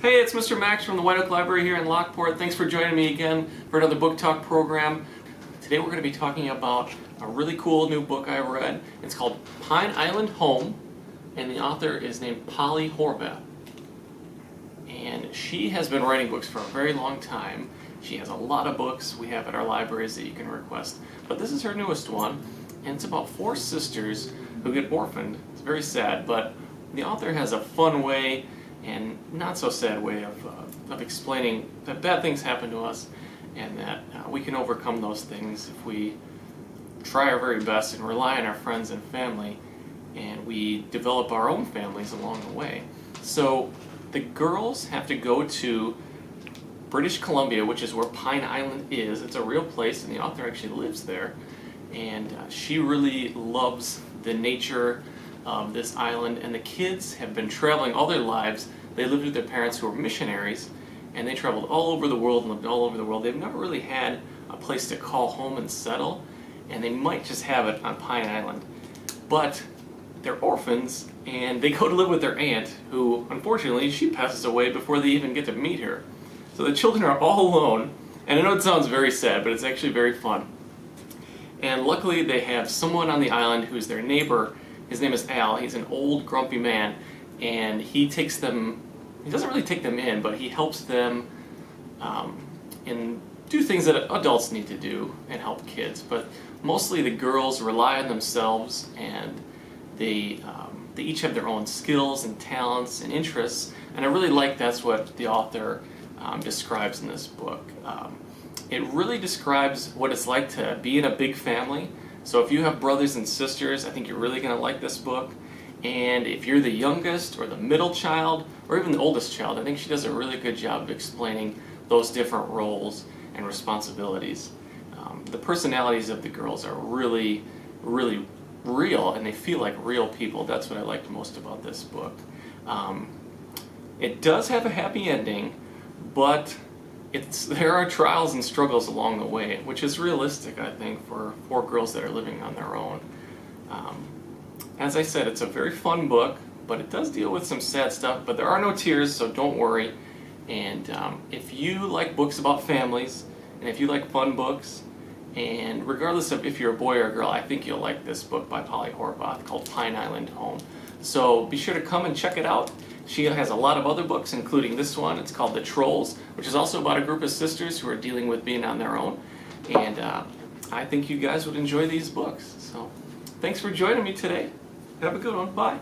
Hey, it's Mr. Max from the White Oak Library here in Lockport. Thanks for joining me again for another book talk program. Today we're going to be talking about a really cool new book I read. It's called Pine Island Home, and the author is named Polly Horvath. And she has been writing books for a very long time. She has a lot of books we have at our libraries that you can request. But this is her newest one, and it's about 4 sisters who get orphaned. It's very sad, but the author has a fun way and not so sad way of explaining that bad things happen to us and that we can overcome those things if we try our very best and rely on our friends and family, and we develop our own families along the way. So the girls have to go to British Columbia, which is where Pine Island is. It's a real place, and the author actually lives there, and she really loves the nature of this island, and the kids have been traveling all their lives. They lived with their parents who were missionaries, and they traveled all over the world and lived all over the world. They've never really had a place to call home and settle, and they might just have it on Pine Island. But they're orphans, and they go to live with their aunt, who, unfortunately, she passes away before they even get to meet her. So the children are all alone, and I know it sounds very sad, but it's actually very fun. And luckily they have someone on the island who's their neighbor. His name is Al. He's an old, grumpy man, and he doesn't really take them in, but he helps them do things that adults need to do and help kids. But mostly the girls rely on themselves, and they each have their own skills and talents and interests, and I really like that's what the author describes in this book. It really describes what it's like to be in a big family. So if you have brothers and sisters, I think you're really going to like this book. And if you're the youngest or the middle child or even the oldest child, I think she does a really good job of explaining those different roles and responsibilities. The personalities of the girls are really, really real, and they feel like real people. That's what I liked most about this book. It does have a happy ending, but there are trials and struggles along the way, which is realistic, I think, for 4 girls that are living on their own. As I said, it's a very fun book, but it does deal with some sad stuff, but there are no tears, so don't worry. And if you like books about families, and if you like fun books, and regardless of if you're a boy or a girl, I think you'll like this book by Polly Horvath called Pine Island Home. So be sure to come and check it out. She has a lot of other books, including this one. It's called The Trolls, which is also about a group of sisters who are dealing with being on their own. And I think you guys would enjoy these books. So thanks for joining me today. Have a good one. Bye.